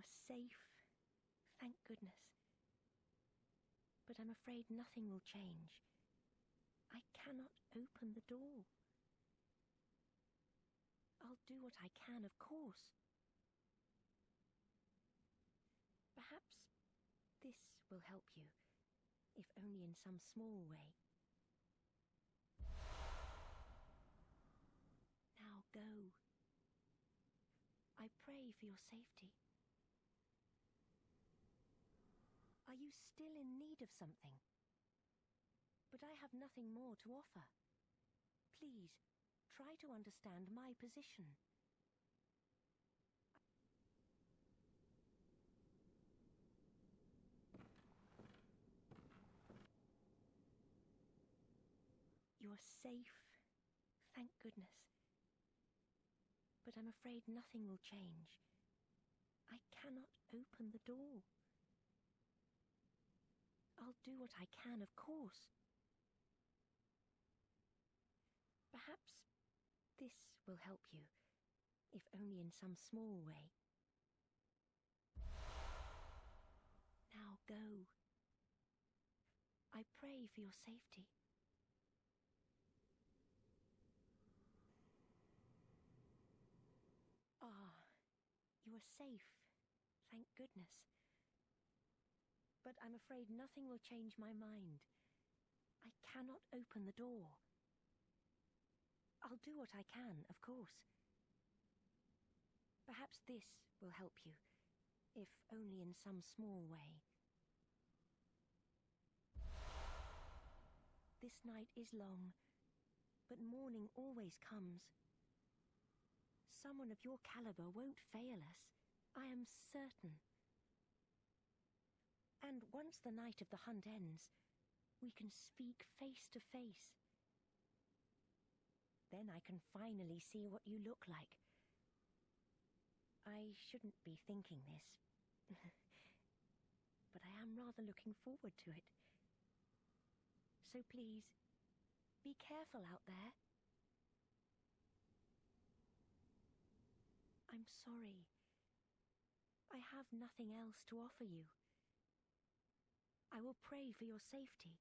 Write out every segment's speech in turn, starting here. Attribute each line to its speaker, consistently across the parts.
Speaker 1: You're safe, thank goodness. But I'm afraid nothing will change. I cannot open the door. I'll do what I can, of course. Perhaps this will help you, if only in some small way. Now go. I pray for your safety. Are you still in need of something? But I have nothing more to offer. Please, try to understand my position. You're safe, thank goodness. But I'm afraid nothing will change. I cannot open the door. I'll do what I can, of course. Perhaps this will help you, if only in some small way. Now go. I pray for your safety. Ah, you are safe, thank goodness. But I'm afraid nothing will change my mind. I cannot open the door. I'll do what I can, of course. Perhaps this will help you, if only in some small way. This night is long, but morning always comes. Someone of your caliber won't fail us, I am certain. And once the night of the hunt ends, we can speak face to face. Then I can finally see what you look like. I shouldn't be thinking this, but I am rather looking forward to it. So please, be careful out there. I'm sorry. I have nothing else to offer you. I will pray for your safety.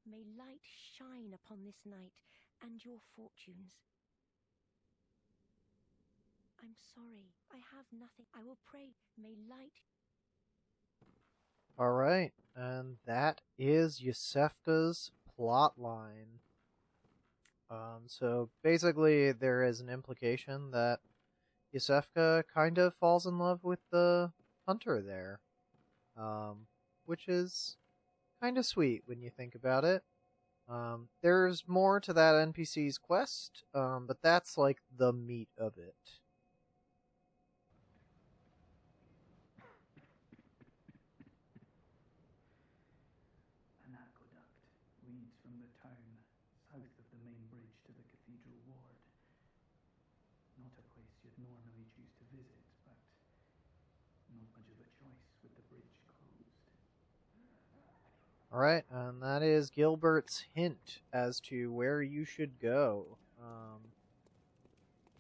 Speaker 1: May light shine upon this night and your fortunes. I'm sorry, I have nothing. I will pray. May light...
Speaker 2: Alright, and that is Iosefka's plotline. So basically there is an implication that Iosefka kind of falls in love with the hunter there. Which is kind of sweet when you think about it. There's more to that NPC's quest, but that's like the meat of it.
Speaker 3: An aqueduct leads from the town south of the main bridge to the Cathedral Ward. Not a place you'd normally choose to visit, but not much of a choice with the bridge closed.
Speaker 2: Alright, and that is Gilbert's hint as to where you should go.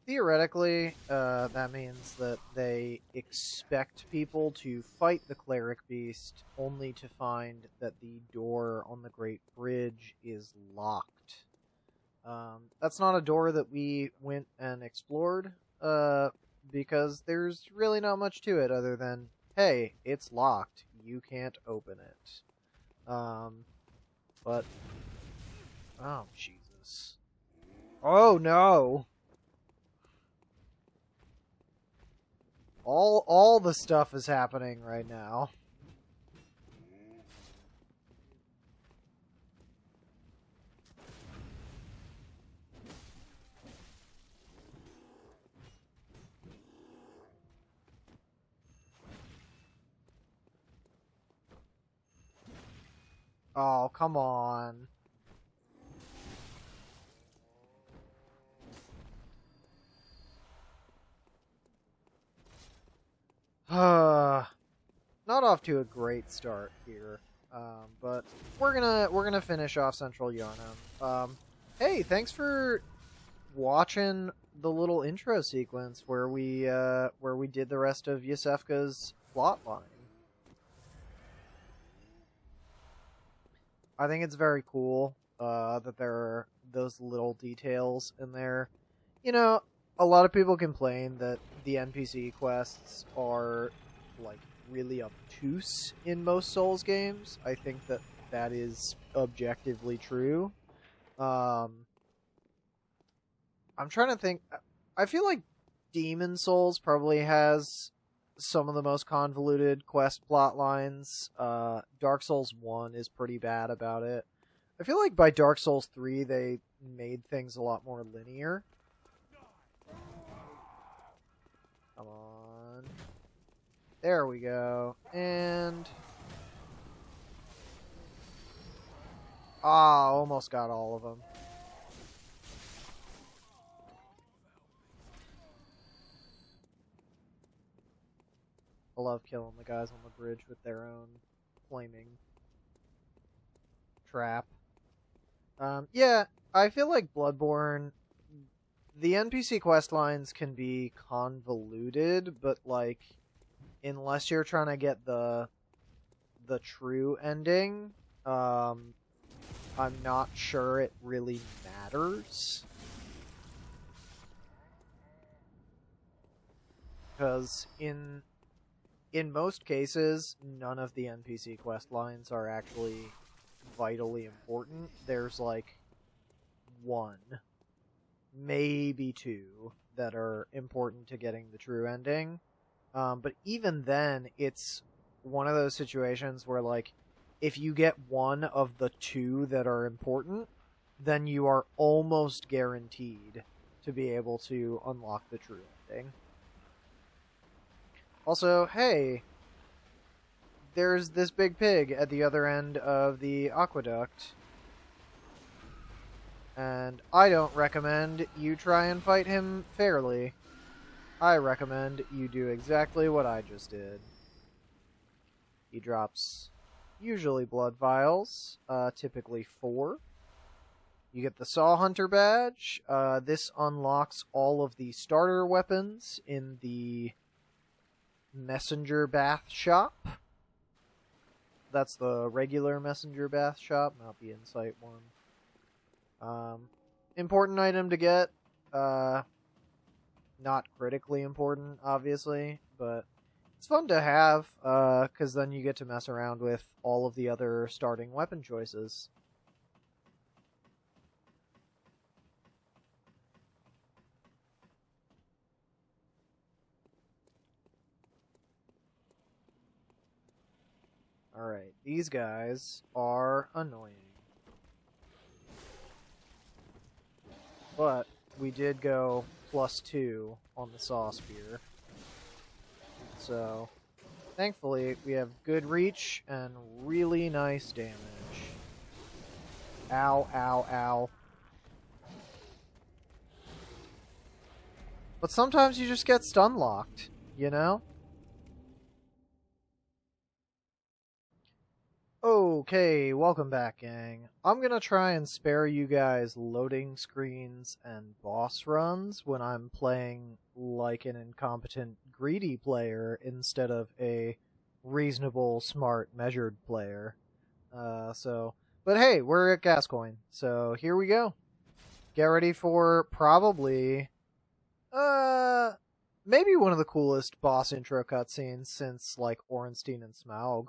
Speaker 2: Theoretically, that means that they expect people to fight the cleric beast, only to find that the door on the Great Bridge is locked. That's not a door that we went and explored, because there's really not much to it other than, hey, it's locked, you can't open it. But, oh, Jesus. Oh, no! All the stuff is happening right now. Oh, come on. Not off to a great start here, but we're gonna finish off Central Yharnam. Hey, thanks for watching the little intro sequence where we did the rest of Iosefka's plotline. I think it's very cool that there are those little details in there. You know, a lot of people complain that the NPC quests are like really obtuse in most Souls games. I think that that is objectively true. I'm trying to think. I feel like Demon Souls probably has some of the most convoluted quest plot lines. Dark Souls 1 is pretty bad about it. I feel like by Dark Souls 3 they made things a lot more linear. Come on. There we go. And... almost got all of them. I love killing the guys on the bridge with their own flaming trap. Yeah, I feel like Bloodborne, the NPC quest lines can be convoluted, but like, unless you're trying to get the true ending, I'm not sure it really matters. Because in most cases, none of the NPC quest lines are actually vitally important. There's like one, maybe two that are important to getting the true ending. But even then, it's one of those situations where like, if you get one of the two that are important, then you are almost guaranteed to be able to unlock the true ending. Also, hey, there's this big pig at the other end of the aqueduct. And I don't recommend you try and fight him fairly. I recommend you do exactly what I just did. He drops usually blood vials, typically 4. You get the Saw Hunter badge. This unlocks all of the starter weapons in the Messenger Bath Shop. That's the regular Messenger Bath Shop, not the Insight one. Important item to get. Not critically important, obviously, but it's fun to have, because then you get to mess around with all of the other starting weapon choices. Alright, these guys are annoying. But we did go +2 on the Saw Spear. So, thankfully, we have good reach and really nice damage. Ow, ow, ow. But sometimes you just get stun locked, you know? Okay, welcome back, gang. I'm gonna try and spare you guys loading screens and boss runs when I'm playing like an incompetent, greedy player instead of a reasonable, smart, measured player. But hey, we're at Gascoigne, so here we go. Get ready for probably, maybe one of the coolest boss intro cutscenes since, like, Ornstein and Smaug.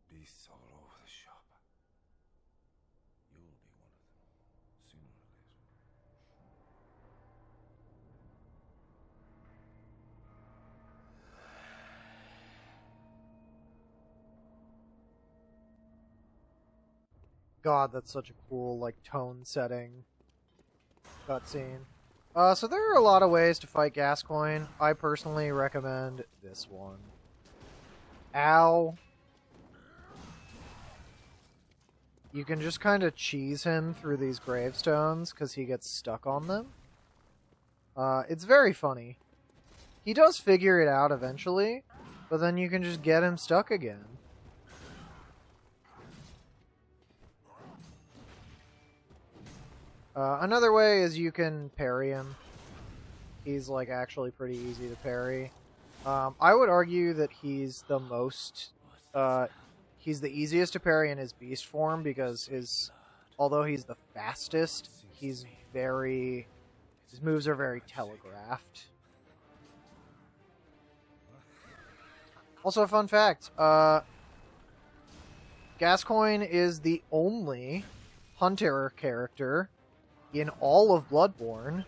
Speaker 4: Beasts all over the shop. You'll be one of them, sooner or later.
Speaker 2: God, that's such a cool, like, tone-setting cutscene. So there are a lot of ways to fight Gascoigne. I personally recommend this one. Ow. You can just kind of cheese him through these gravestones because he gets stuck on them. It's very funny. He does figure it out eventually, but then you can just get him stuck again. Another way is you can parry him. He's like actually pretty easy to parry. I would argue that he's the most, he's the easiest to parry in his beast form because although he's the fastest, his moves are very telegraphed. Also, a fun fact, Gascoigne is the only hunter character in all of Bloodborne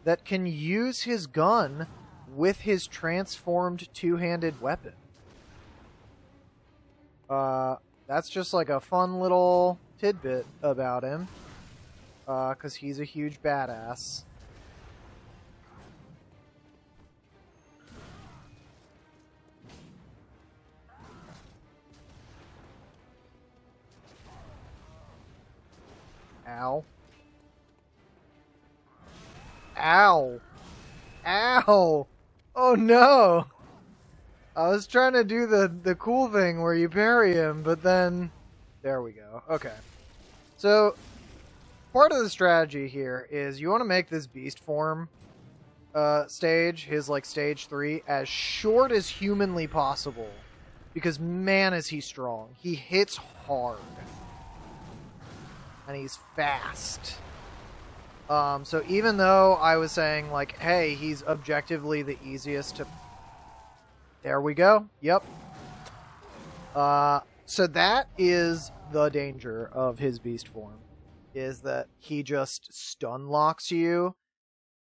Speaker 2: that can use his gun with his transformed two-handed weapon. That's just like a fun little tidbit about him, because he's a huge badass. Ow. Ow. Ow! Oh no! I was trying to do the cool thing where you parry him, but then... There we go. Okay. So, part of the strategy here is you want to make this beast form stage, his like stage 3, as short as humanly possible. Because man is he strong. He hits hard. And he's fast. So even though I was saying, like, hey, he's objectively the easiest to... There we go. Yep. So that is the danger of his beast form, is that he just stun locks you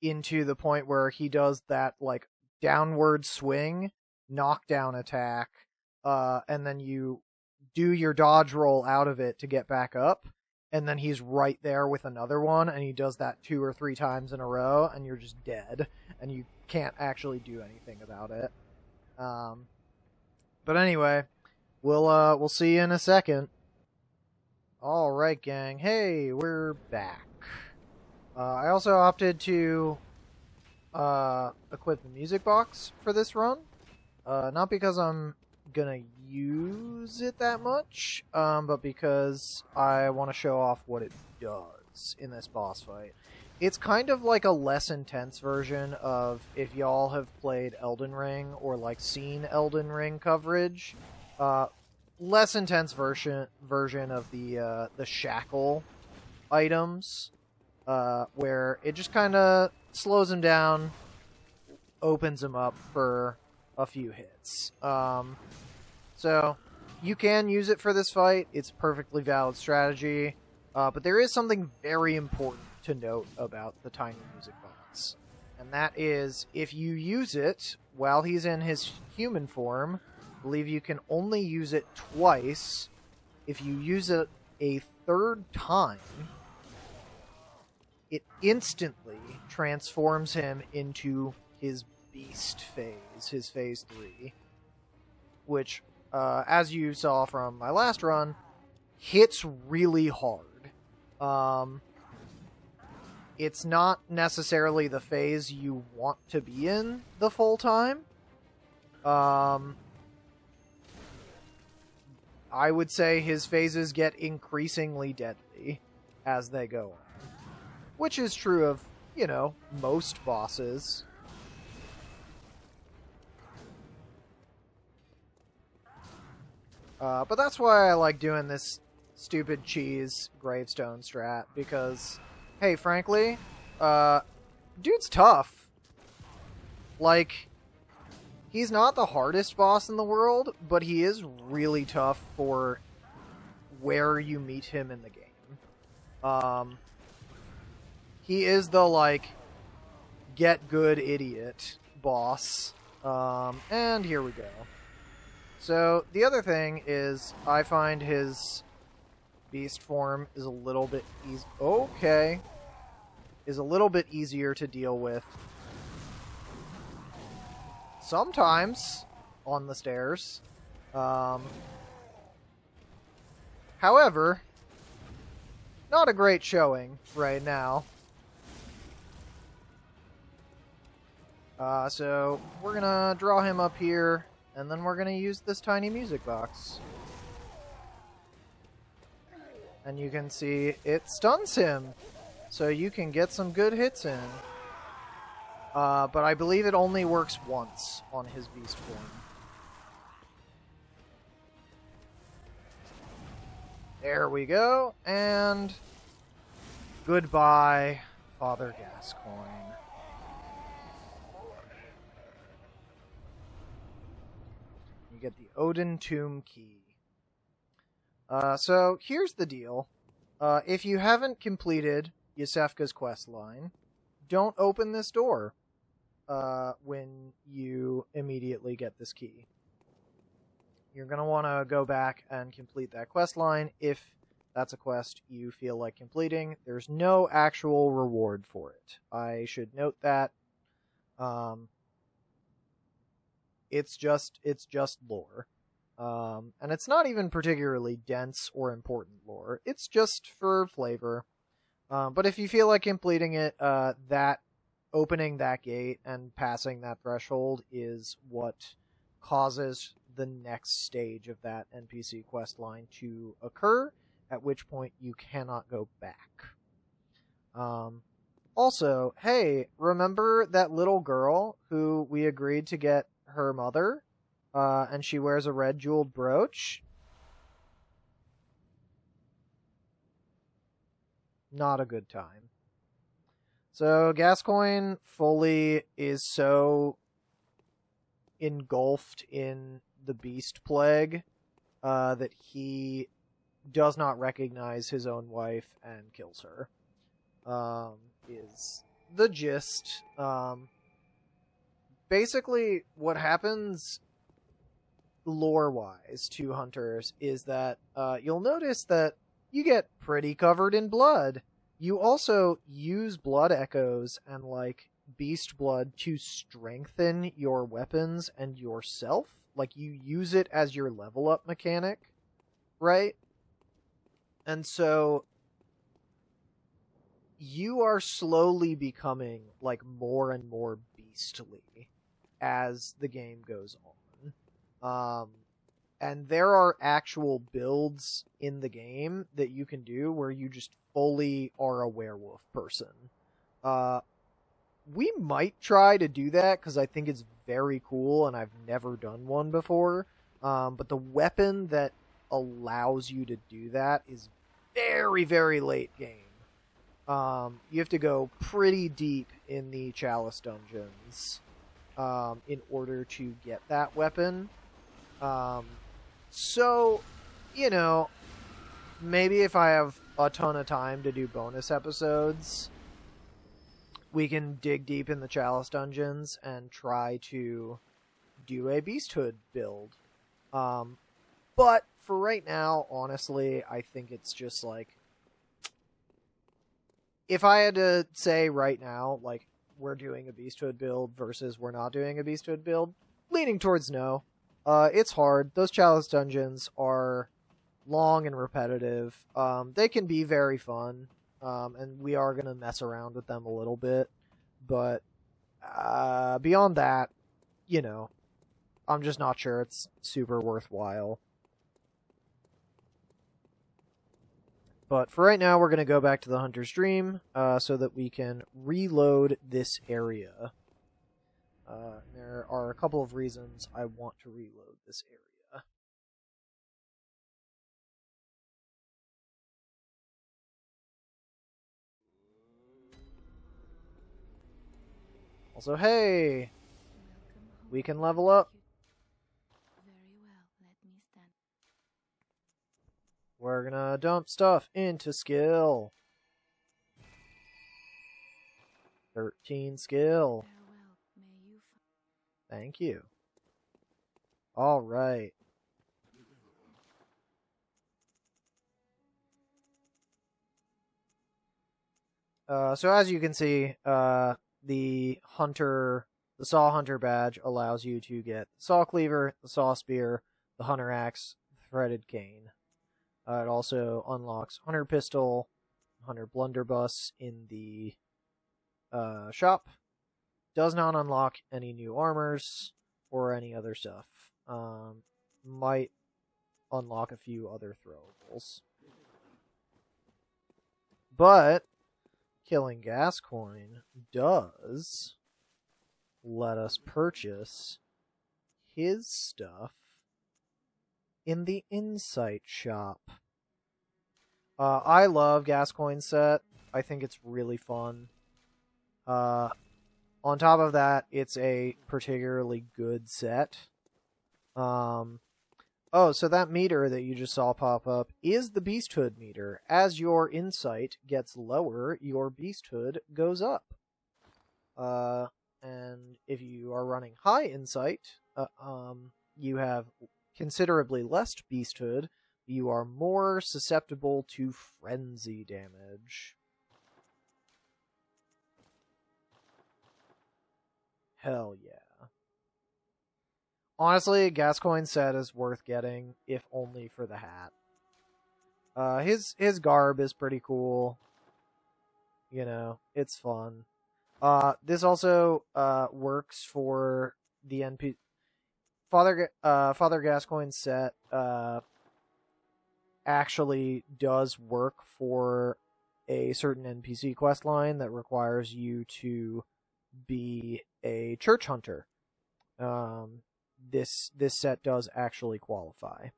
Speaker 2: into the point where he does that, like, downward swing, knockdown attack, and then you do your dodge roll out of it to get back up. And then he's right there with another one, and he does that 2 or 3 times in a row, and you're just dead, and you can't actually do anything about it. But anyway, we'll see you in a second. All right, gang. Hey, we're back. I also opted to equip the music box for this run, not because I'm gonna use it that much, but because I want to show off what it does in this boss fight. It's kind of like a less intense version of if y'all have played Elden Ring or like seen Elden Ring coverage. Less intense version of the shackle items, where it just kind of slows him down, opens him up for a few hits. So, you can use it for this fight. It's a perfectly valid strategy. But there is something very important to note about the tiny music box. And that is, if you use it while he's in his human form, I believe you can only use it twice. If you use it a third time, it instantly transforms him into his beast phase, his phase 3. Which, as you saw from my last run, hits really hard. It's not necessarily the phase you want to be in the full time. I would say his phases get increasingly deadly as they go on. Which is true of, you know, most bosses. But that's why I like doing this stupid cheese gravestone strat, because, hey, frankly, dude's tough. Like, he's not the hardest boss in the world, but he is really tough for where you meet him in the game. He is the, like, get good idiot boss. And here we go. So, the other thing is, I find his beast form is a little bit easy. Okay. is a little bit easier to deal with. Sometimes on the stairs. However, not a great showing right now. So we're gonna draw him up here, and then we're gonna use this tiny music box. And you can see it stuns him, so you can get some good hits in. But I believe it only works once on his beast form. There we go, and goodbye, Father Gascoigne. You get the Odin Tomb Key. So here's the deal. If you haven't completed Iosefka's questline, don't open this door when you immediately get this key. You're going to want to go back and complete that questline if that's a quest you feel like completing. There's no actual reward for it. I should note that. It's just lore. And it's not even particularly dense or important lore. It's just for flavor. But if you feel like completing it, that opening that gate and passing that threshold is what causes the next stage of that NPC quest line to occur, at which point you cannot go back. Also, hey, remember that little girl who we agreed to get her mother, and she wears a red jeweled brooch? Not a good time. So Gascoigne fully is so engulfed in the beast plague that he does not recognize his own wife and kills her. Is the gist. Basically, what happens lore-wise to hunters is that you'll notice that you get pretty covered in blood. You also use blood echoes and, like, beast blood to strengthen your weapons and yourself. Like, you use it as your level up mechanic, right? And so you are slowly becoming, like, more and more beastly as the game goes on. And there are actual builds in the game that you can do where you just fully are a werewolf person. We might try to do that because I think it's very cool and I've never done one before. But the weapon that allows you to do that is very, very late game. You have to go pretty deep in the Chalice dungeons in order to get that weapon. So, you know, maybe if I have a ton of time to do bonus episodes, we can dig deep in the Chalice dungeons and try to do a Beasthood build. But for right now, honestly, I think it's just like, if I had to say right now, like, we're doing a Beasthood build versus we're not doing a Beasthood build, leaning towards no. It's hard. Those Chalice dungeons are long and repetitive. They can be very fun, and we are going to mess around with them a little bit. But beyond that, you know, I'm just not sure it's super worthwhile. But for right now, we're going to go back to the Hunter's Dream so that we can reload this area. There are a couple of reasons I want to reload this area. Also, hey! We can level up.
Speaker 5: Very well, let me stand.
Speaker 2: We're gonna dump stuff into skill. 13 skill.
Speaker 5: Farewell, may you
Speaker 2: Thank you. Alright. So as you can see, the Saw Hunter badge allows you to get the Saw Cleaver, the Saw Spear, the Hunter Axe, the Threaded Cane. It also unlocks Hunter Pistol, Hunter Blunderbuss in the shop. Does not unlock any new armors or any other stuff. Might unlock a few other throwables. But killing Gascoigne does let us purchase his stuff in the Insight shop. I love Gascoigne's set. I think it's really fun. On top of that, it's a particularly good set. Oh, so that meter that you just saw pop up is the Beasthood meter. As your insight gets lower, your Beasthood goes up. And if you are running high insight, you have considerably less Beasthood. You are more susceptible to frenzy damage. Hell yeah. Honestly, Gascoigne's set is worth getting, if only for the hat. His garb is pretty cool. You know, it's fun. This also works for the NPC. Father Gascoigne's set actually does work for a certain NPC questline that requires you to be a church hunter. This set does actually qualify,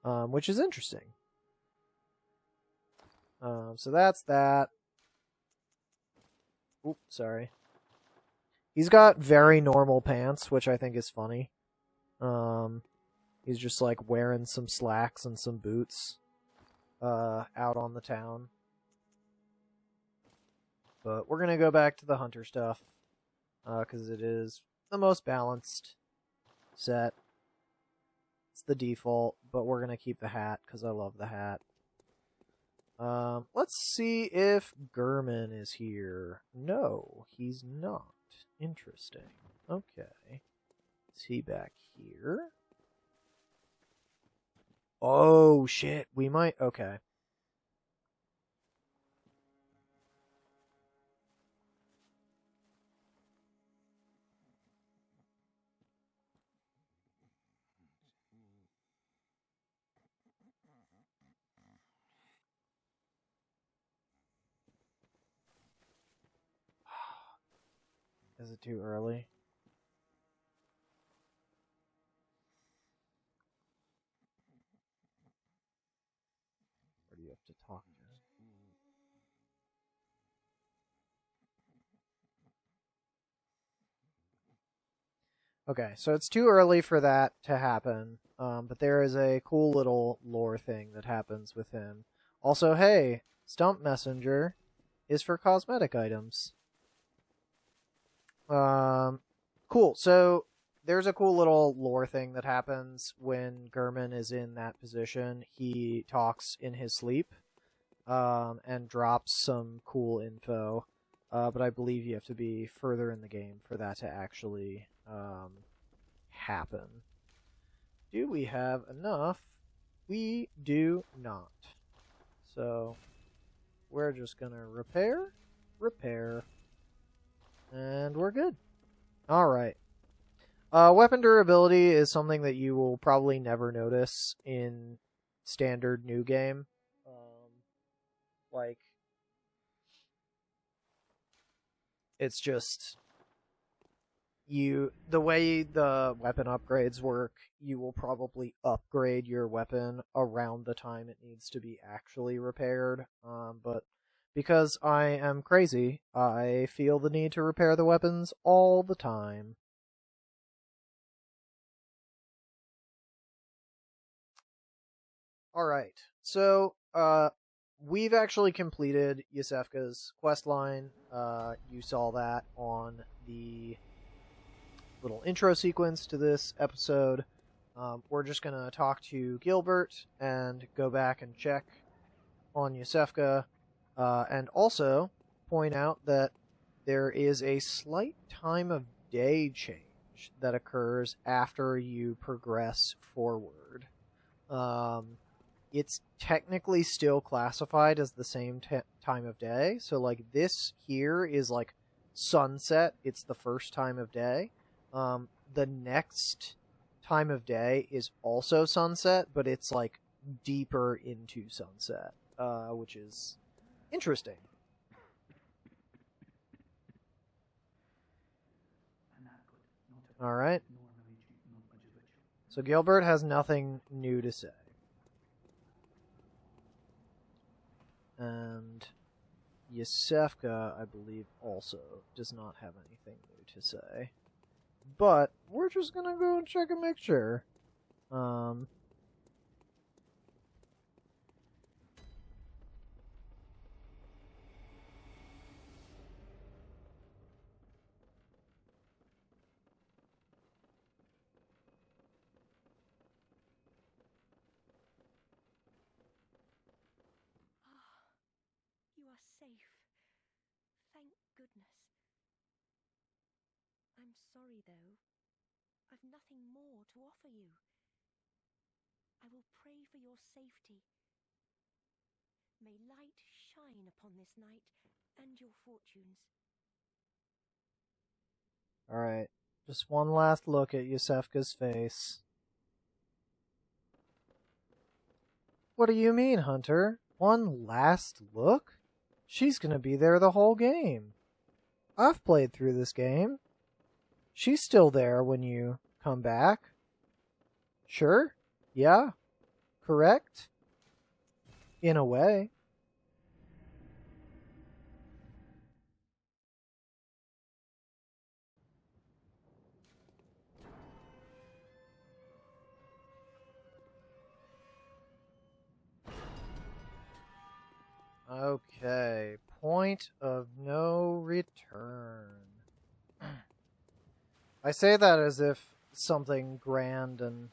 Speaker 2: which is interesting. So that's that. Oops, sorry. He's got very normal pants, which I think is funny. He's just like wearing some slacks and some boots out on the town. But we're gonna go back to the hunter stuff because it is the most balanced set. It's the default, but we're gonna keep the hat because I love the hat. Let's see if Gurman is here. No, he's not. Interesting. Okay. Is he back here? Oh, shit. We might... Okay. Is it too early? Or do you have to talk to him? Okay, so it's too early for that to happen, but there is a cool little lore thing that happens with him. Also, hey, Stump Messenger is for cosmetic items. Cool, so there's a cool little lore thing that happens when Gurman is in that position. He talks in his sleep, and drops some cool info, but I believe you have to be further in the game for that to actually happen. Do we have enough? We do not. So we're just gonna repair, and we're good. Alright. Weapon durability is something that you will probably never notice in standard new game. Like, it's just the way the weapon upgrades work, you will probably upgrade your weapon around the time it needs to be actually repaired. But because I am crazy, I feel the need to repair the weapons all the time. Alright, so, we've actually completed Iosefka's questline. You saw that on the little intro sequence to this episode. We're just going to talk to Gilbert and go back and check on Iosefka, and also point out that there is a slight time of day change that occurs after you progress forward. It's technically still classified as the same time of day. So, like, this here is, like, sunset. It's the first time of day. The next time of day is also sunset, but it's, like, deeper into sunset, which is interesting. Alright. So Gilbert has nothing new to say. And Iosefka, I believe, also does not have anything new to say. But we're just gonna go and check and make sure.
Speaker 1: You are safe. Thank goodness. I'm sorry, though. I've nothing more to offer you. I will pray for your safety. May light shine upon this night and your fortunes.
Speaker 2: Alright. Just one last look at Iosefka's face. What do you mean, Hunter? One last look? She's gonna be there the whole game. I've played through this game. She's still there when you come back. Sure? Yeah? Correct? In a way. Okay. Point of no return. I say that as if something grand and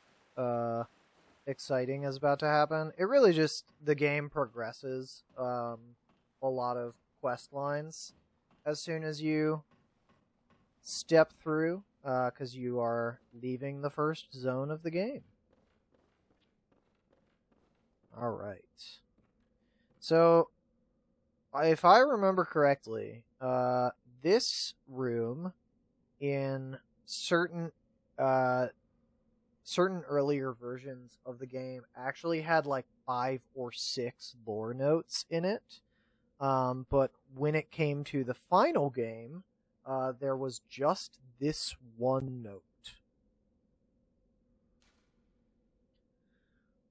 Speaker 2: exciting is about to happen. It really just, the game progresses a lot of quest lines as soon as you step through, because you are leaving the first zone of the game. Alright. So, if I remember correctly, this room in certain earlier versions of the game actually had like 5 or 6 lore notes in it. But when it came to the final game, there was just this one note.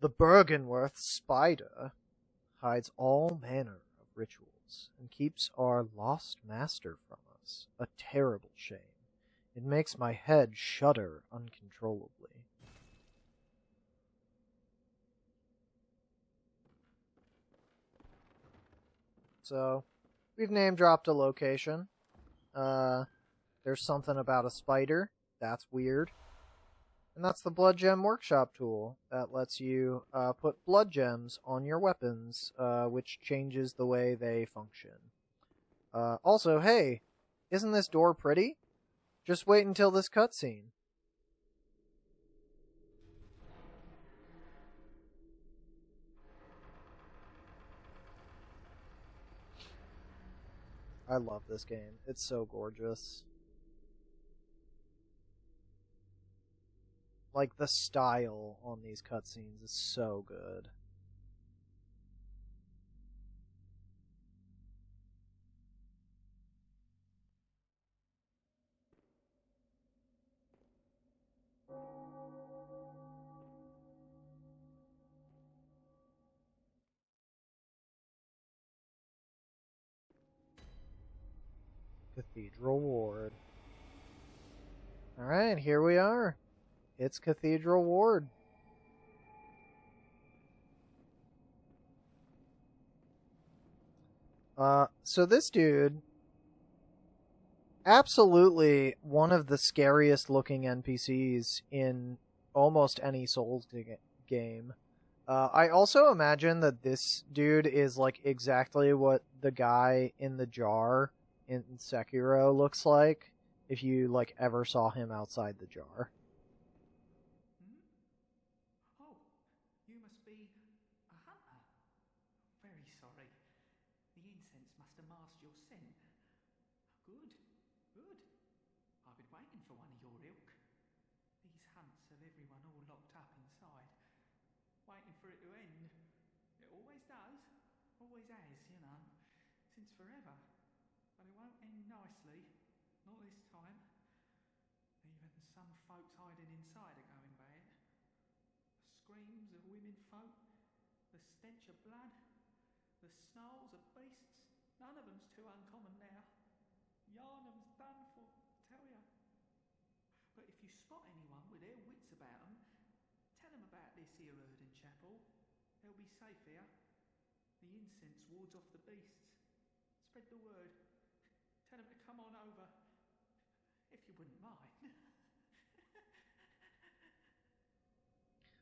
Speaker 2: The Bergenworth spider hides all manner of rituals and keeps our lost master from us. A terrible shame. It makes my head shudder uncontrollably. So, we've name-dropped a location. There's something about a spider. That's weird. And that's the Blood Gem Workshop tool that lets you put blood gems on your weapons, which changes the way they function. Also, hey, isn't this door pretty? Just wait until this cutscene. I love this game. It's so gorgeous. Like, the style on these cutscenes is so good. Cathedral Ward. Alright, here we are. It's Cathedral Ward. So this dude, absolutely one of the scariest looking NPCs in almost any Souls game. I also imagine that this dude is like exactly what the guy in the jar in Sekiro looks like if you like ever saw him outside the jar.
Speaker 3: Oh, you must be a hunter. Very sorry. The incense must have masked your scent. Good, good. I've been waiting for one of your ilk. These hunts have everyone all locked up inside, waiting for it to end. It always does, always has, you know, since forever. But it won't end nicely, not this time. Even some folks hiding inside are going bad. The screams of women folk, the stench of blood, the snarls of beasts, none of them's too uncommon now. Yarnum's done for, tell ya. But if you spot anyone with their wits about them, tell them about this here Erden Chapel. They'll be safe here. The incense wards off the beasts. Spread the word. Tell them to come on over. If you wouldn't mind.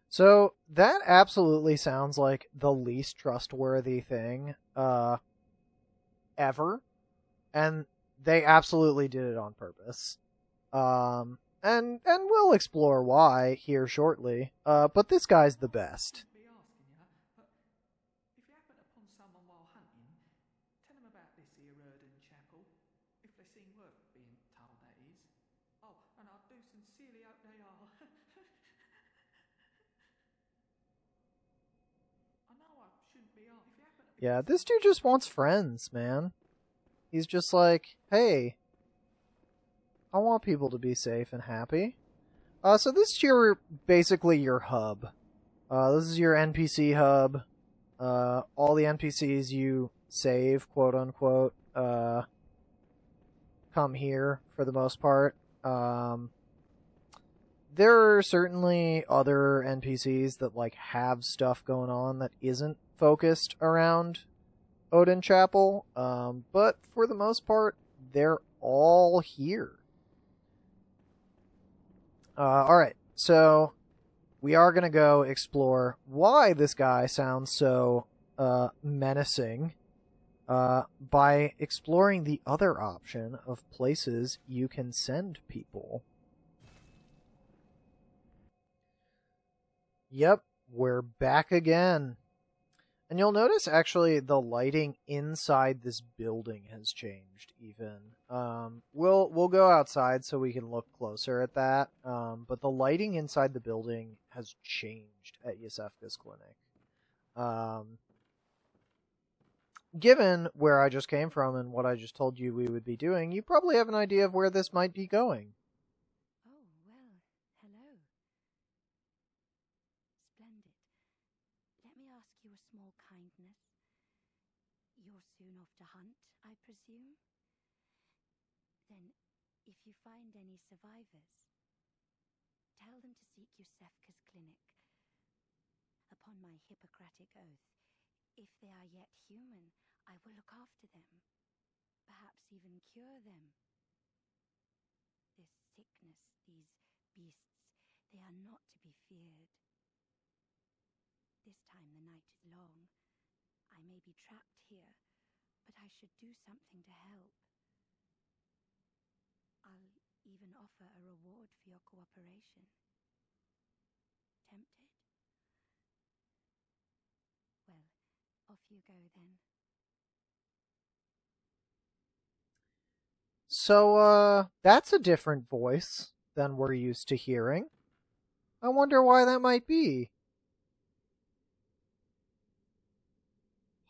Speaker 2: So that absolutely sounds like the least trustworthy thing ever, and they absolutely did it on purpose. And we'll explore why here shortly. But this guy's the best.
Speaker 3: Be asking you, but if you happen upon someone while hunting, tell them about this here Erden Chapel. If they seem worth being told, that is. Oh, and I do sincerely hope they are. I know I shouldn't be asked. If you happen to be
Speaker 2: Yeah, this dude just wants friends, man. He's just like, hey, I want people to be safe and happy. So this is basically your hub. This is your NPC hub. All the NPCs you save, quote unquote, come here for the most part. There are certainly other NPCs that like have stuff going on that isn't focused around Odin Chapel, but for the most part, they're all here. Alright, so we are going to go explore why this guy sounds so menacing by exploring the other option of places you can send people. Yep, we're back again. And you'll notice, actually, the lighting inside this building has changed, even. We'll go outside so we can look closer at that, but the lighting inside the building has changed at Iosefka's clinic. Given where I just came from and what I just told you we would be doing, you probably have an idea of where this might be going.
Speaker 5: Oh, well, hello. Splendid. Let me ask you a small kindness. You're soon off to hunt, I presume? Then, if you find any survivors, tell them to seek Iosefka's clinic. Upon my Hippocratic oath, if they are yet human, I will look after them. Perhaps even cure them. This sickness, these beasts, they are not to be feared. This time the night is long. I may be trapped here, but I should do something to help. I'll even offer a reward for your cooperation. Tempted? Well, off you go then.
Speaker 2: So, that's a different voice than we're used to hearing. I wonder why that might be.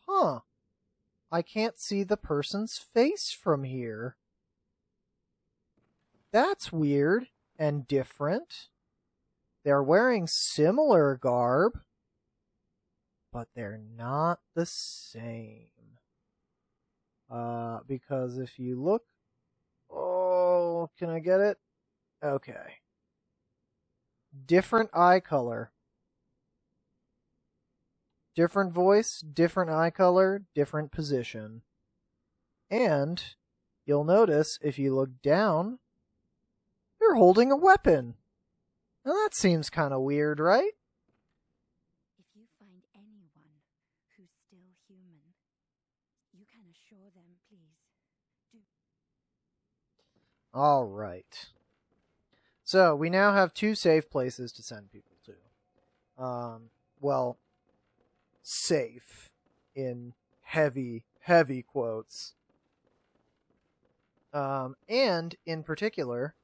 Speaker 2: Huh. I can't see the person's face from here. That's weird and different. They're wearing similar garb, but they're not the same. Because if you look... Oh, can I get it? Okay. Different eye color. Different voice, different eye color, different position. And you'll notice if you look down, they're holding a weapon. Now that seems kind of weird, right?
Speaker 5: If you find
Speaker 2: Alright. So, we now have 2 safe places to send people to. Well, safe in heavy, heavy quotes. And, in particular,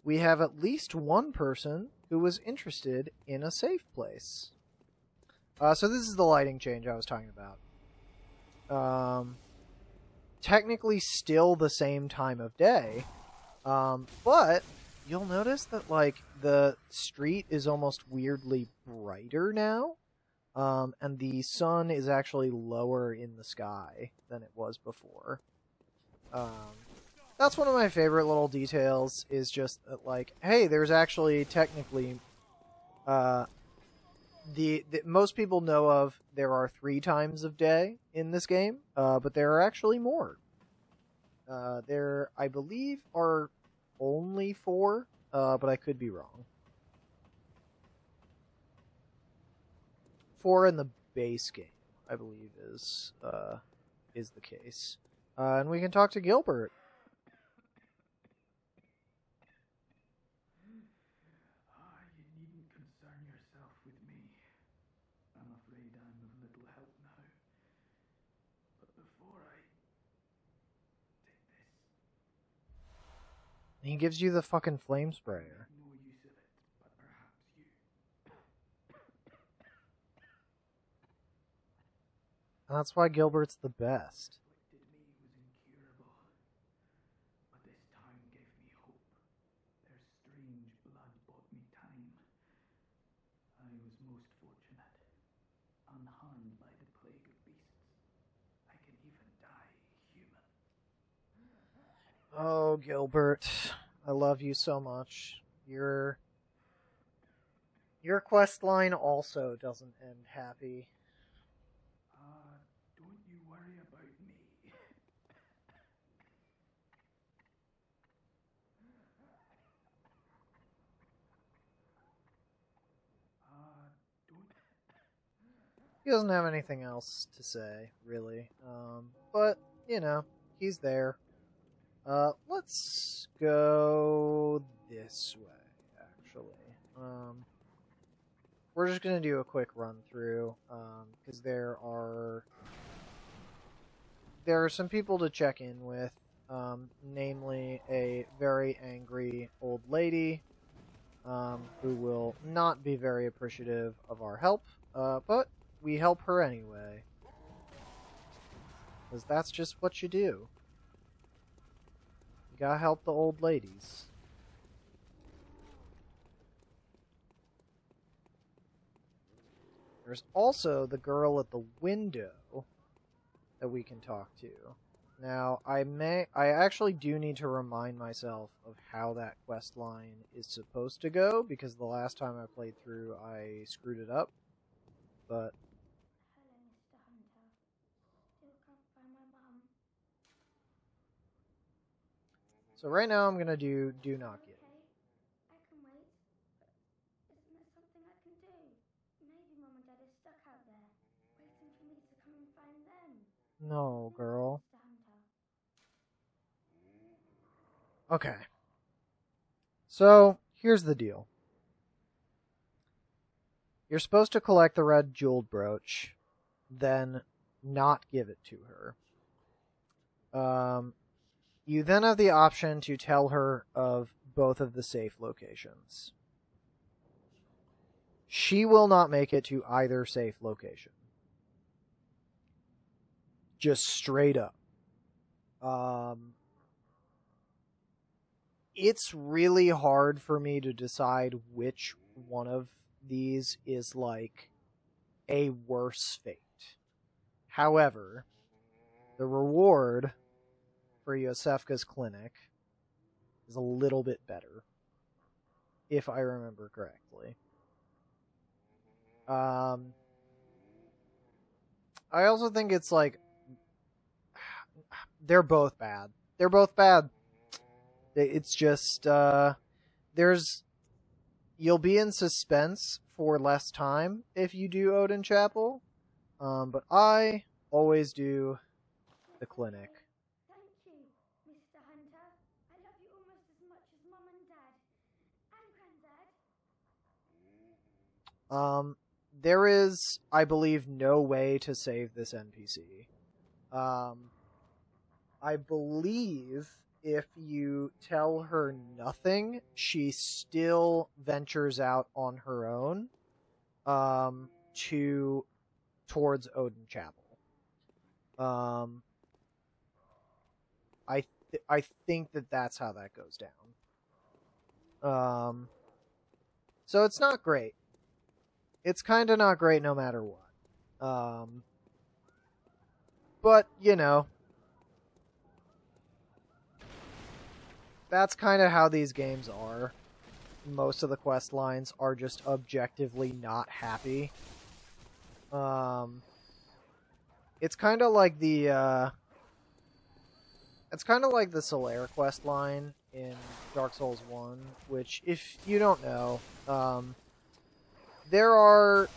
Speaker 2: we have at least one person who was interested in a safe place. So this is the lighting change I was talking about. Technically still the same time of day, but you'll notice that, like, the street is almost weirdly brighter now, and the sun is actually lower in the sky than it was before. That's one of my favorite little details, is just that, like, hey, there's actually technically, the most people know of, there are 3 times of day in this game, but there are actually more. There, I believe, are only 4, but I could be wrong. 4 in the base game, I believe, is the case. And we can talk to Gilbert.
Speaker 3: You needn't concern yourself with me. I'm afraid I'm of little help now. But before I take this,
Speaker 2: He gives you the fucking flame sprayer.
Speaker 3: no use of it, but perhaps you.
Speaker 2: And that's why Gilbert's the best.
Speaker 3: Afflicted me was incurable, but this time gave me hope. Their strange blood bought me time. I was most fortunate, unharmed by the plague of beasts. I can even die human.
Speaker 2: Oh, Gilbert. I love you so much. Your quest line also doesn't end happy.
Speaker 3: Don't you worry about me. Don't.
Speaker 2: He doesn't have anything else to say, really. But, you know, he's there. Let's go this way, actually. We're just gonna do a quick run through, because there are some people to check in with, namely a very angry old lady, who will not be very appreciative of our help, but we help her anyway. Because that's just what you do. You gotta help the old ladies. There's also the girl at the window that we can talk to. Now, I actually do need to remind myself of how that quest line is supposed to go, because the last time I played through, I screwed it up. But
Speaker 5: Hello, Mr. Hunter. Still can't find my mum.
Speaker 2: so right now I'm gonna do not give.
Speaker 5: Okay, I can wait. But isn't there something I can do? Maybe Mum and Dad are stuck out there, waiting for me to come and find them.
Speaker 2: No, girl.
Speaker 5: Mr. Hunter.
Speaker 2: Okay. So, here's the deal. You're supposed to collect the red jeweled brooch, then not give it to her. You then have the option to tell her of both of the safe locations. She will not make it to either safe location. Just straight up. It's really hard for me to decide which one of these is like a worse fate. However, the reward for Iosefka's clinic is a little bit better, if I remember correctly. I also think it's like they're both bad. They're both bad. It's just you'll be in suspense for less time if you do Odin Chapel, but I always do the clinic.
Speaker 5: Thank you, Mr. Hunter. I love you
Speaker 2: There is, I believe, no way to save this NPC. I believe if you tell her nothing, she still ventures out on her own, towards Odin Chapel. I think that's how that goes down. So it's not great. It's kind of not great no matter what. But, you know, that's kind of how these games are. Most of the quest lines are just objectively not happy. It's kind of like the Solaire quest line in Dark Souls 1, which, if you don't know, there are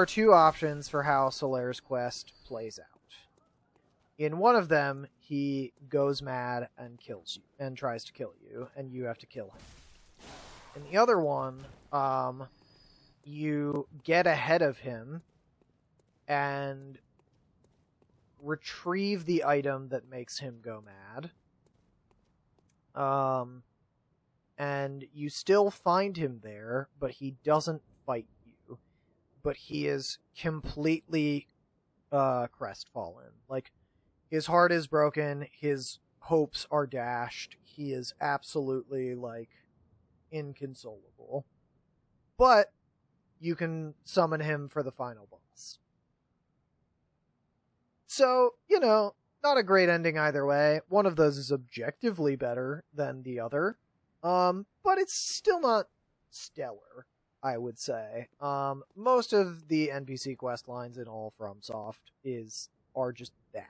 Speaker 2: two options for how Solaire's quest plays out. In one of them, he goes mad and kills you, and tries to kill you, and you have to kill him. In the other one, you get ahead of him and retrieve the item that makes him go mad. And you still find him there, but he doesn't fight you. But he is completely crestfallen. Like, his heart is broken, his hopes are dashed, he is absolutely, like, inconsolable. But you can summon him for the final boss. So, you know, not a great ending either way. One of those is objectively better than the other. But it's still not stellar, I would say. Most of the NPC quest lines in all FromSoft are just that.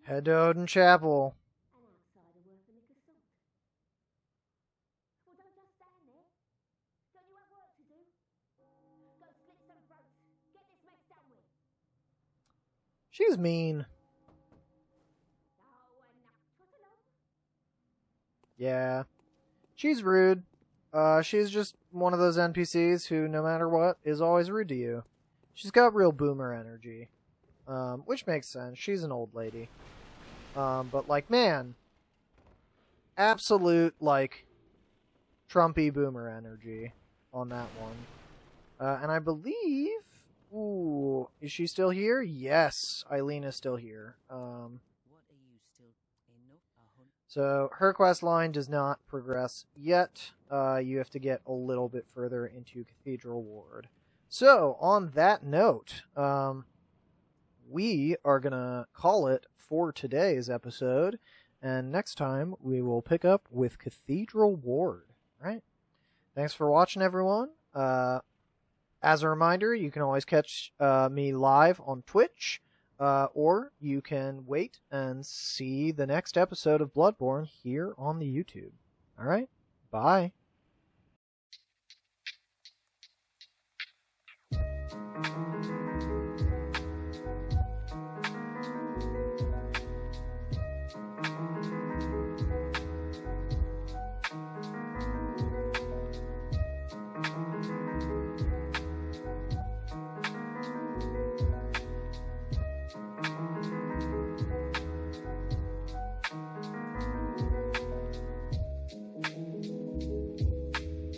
Speaker 2: Head to Odin Chapel. She's mean. Yeah. She's rude. She's just one of those NPCs who, no matter what, is always rude to you. She's got real boomer energy. Which makes sense. She's an old lady. But, like, man, absolute, like, Trumpy boomer energy on that one. And I believe... Ooh, is she still here? Yes, Eileen is still here. So, her quest line does not progress yet. You have to get a little bit further into Cathedral Ward. So, on that note, we are going to call it for today's episode, and next time we will pick up with Cathedral Ward. Right? Thanks for watching, everyone. As a reminder, you can always catch me live on Twitch, or you can wait and see the next episode of Bloodborne here on the YouTube. Alright? Bye.